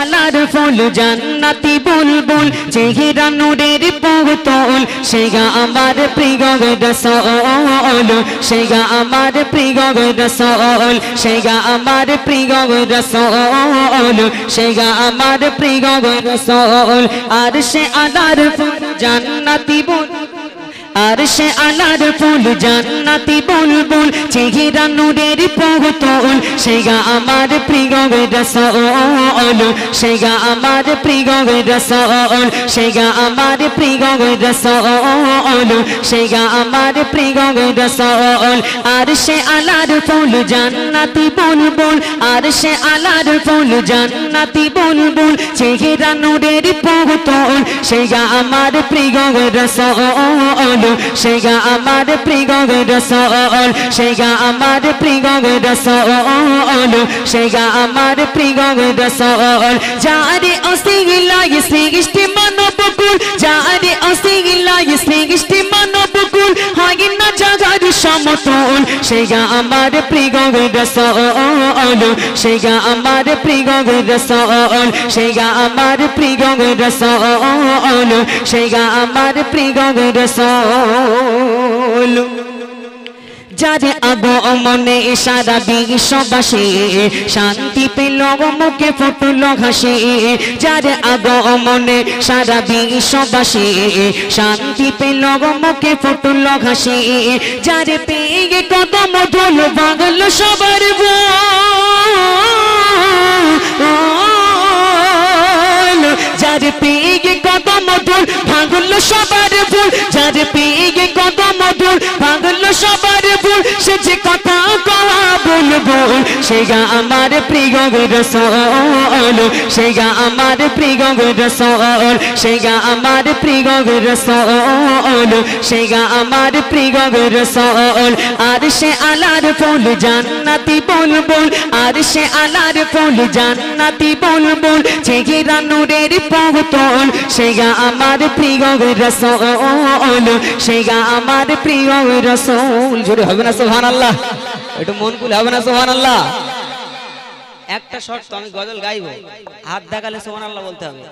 আলার ফুল জান্নাতি বুলবুল চেহারা নূরের পুতুল সেগা আমার প্রিয় রাসূল সেগা আমার প্রিয় রাসূল সেগা আমার প্রিয় রাসূল সেগা আমার প্রিয় রাসূল আরশে আলার ফুল জান্নাতি বুলবুল আরশে আলার ফুল জান্নাতি বুলবুল চেহারা নূরের পুতুল সেগা আমার প্রিয় রাসূল সেগা আমার প্রিয় রাসূল সেগা আমার প্রিয় রাসূল সেগা আমার প্রিয় রাসূল আরশে আলার ফুল জান্নাতি বুলবুল আরশে আলার ফুল জান্নাতি বুলবুল চেহারা নূরের পুতুল সেগা আমার প্রিয় রাসূল সেগা আমার প্রিয় রাসূল সেগা আমার প্রিয় রাসূল সেগা আমার প্রিয় রাসূল যারে অসিলায় সৃষ্টি মানবকুল যারে অসিলায় সৃষ্টি মানবকুল হয় না জাগার সমতুল সেগা আমার প্রিয় রাসূল সেগা আমার প্রিয় রাসূল সেগা আমার প্রিয় রাসূল সেগা আমার প্রিয় রাসূল যারে আগমনে সারা বিশ্ববাসী শান্তি পেল মুখে ফুটল হাসি যারে আগমনে সারা বিশ্ববাসী শান্তি পেল মুখে ফুটল হাসি যারে পেয়ে কদম ধুল ভাঙল সবার ভুল যারে পেয়ে কদম ধুল ভাঙল সবার ভুল যারে পেয়ে কদম ধুল ভাঙল সবার ভুল সে যে কথা কওয়া বুলবুল সেগা আমার প্রিয় রাসূল সেগা আমার প্রিয় রাসূল সেগা আমার প্রিয় রাসূল সেগা আমার প্রিয় রাসূল আরশে আলার ফুল জান্নাতি বুলবুল আরশে আলার ফুল জান্নাতি বুলবুল চেহারা নূরের পুতুল সেগা আমার প্রিয় রাসূল সেগা আমার প্রিয় রাসূল জোরে হবে না সুবহানাল্লাহ একটু মন খুলে হবে না সুবহানাল্লাহ একটা শর্ত আমি গজল গাইবো হাত দেখালে সুবহানাল্লাহ বলতে হবে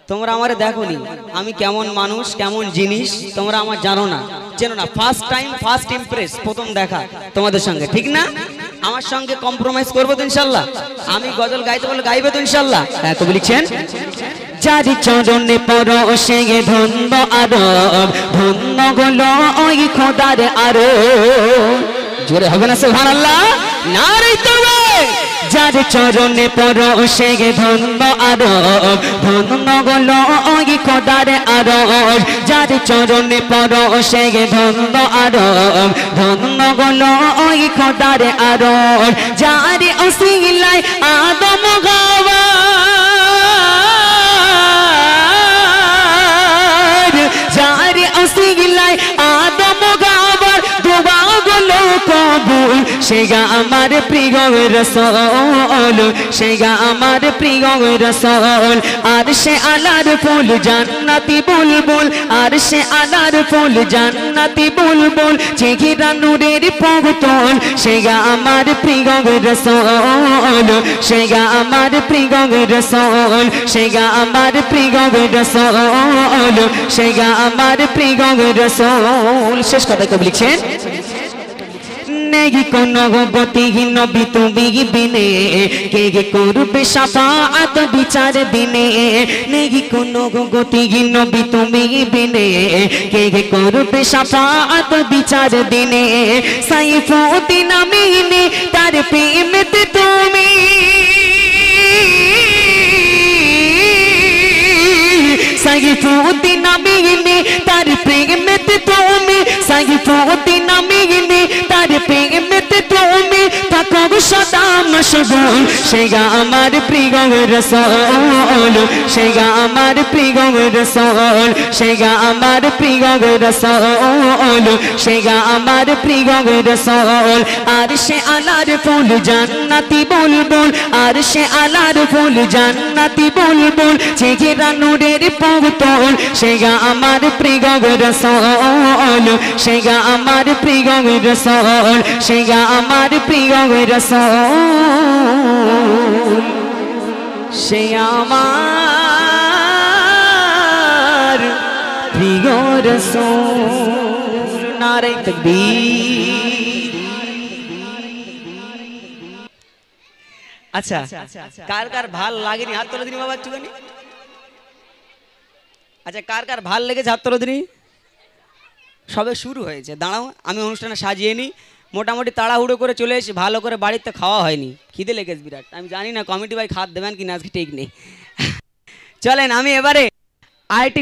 তোমরা আমারে দেখোনি আমি কেমন মানুষ কেমন জিনিস তোমরা আমার জানো না চেনো না ফার্স্ট টাইম ফার্স্ট ইমপ্রেস প্রথম দেখা তোমাদের সঙ্গে ঠিক না আমার সঙ্গে কম্প্রোমাইজ করবো তো ইনশাআল্লাহ আমি গজল গাইতে বলে গাইবে তো ইনশাআল্লাহ হ্যাঁ কবি লিখছেন যারি চরণে পরশে ধন্য আরব ধন্য হলো ওই খোদার আরব জোরে হবে না সুবহানাল্লাহ নারে তাকবীর যার চরণে পরশে ধন্য আরব ধন্য হলো ওই খোদার আরব যার চরণে পরশে ধন্য আরব ধন্য হলো ওই খোদার আরব যার ওসিলায় আদম হাওয়া যারে ওসিলায় আদম হাওয়ার দোয়া গুলো কবুল সেগা আমার প্রিয় রাসূল সেগা আমার প্রিয় রাসূল আরশে আলার ফুল জান্নাতি বুলবুল আরশে আলার ফুল জান্নাতি বুলবুল চেহারা নূরের পুতুল সেগা আমার প্রিয় রাসূল সেগা আমার প্রিয় রাসূল সেগা আমার প্রিয় রাসূল সেগা আমার প্রিয় রাসূল শেষ কথা কবি লিখছেন নেই কোনো গতিহীন নবী তুমি বিনে কে করবে শাফাআত বিচার দিনে নেই কোনো গতিহীন নবী তুমি বিনে কে করবে শাফাআত বিচার দিনে সাইফুদ্দিন আমিনী তার প্রেমেতে তুমি সাইফুদ্দিন আমিনী তার প্রেমেতে তুমি সাইফুদ্দিন আমিনী তার প্রেমেতে তুমি থাকো সদা মশগুল সেগা আমার প্রিয় রাসূল সেগা আমার প্রিয় রাসূল সেগা আমার প্রিয় রাসূল সেগা আমার প্রিয় রাসূল আরশে আলার ফুল জান্নাতি বুলবুল আরশে আলার ফুল জান্নাতি বুলবুল চেহারা নূরের পুতুল সেগা আমার প্রিয় রাসূল সেগা আমার প্রিয় রাসূল সেগা আমার প্রিয় রাসূল সে আমার প্রিয় রাসূল। নারে তাকবীর। আচ্ছা, কার কার ভাল লাগেনি হাত তোলো দিনি বাবা একটুখানি। আচ্ছা, কার কার ভাল লেগেছে হাত তোলো দিনি। সবে শুরু হয়েছে, দাঁড়াও আমি অনুষ্ঠানে সাজিয়ে নিই। মোটামুটি তাড়াহুড়ো করে চলে এসে ভালো করে বাড়িতে খাওয়া হয়নি, খিদে লেগেছে বিরাট। আমি জানি না কমিটি ভাই খাত দেবেন কিনা, আজকে ঠিক নেই। চলেন আমি এবারে আইটি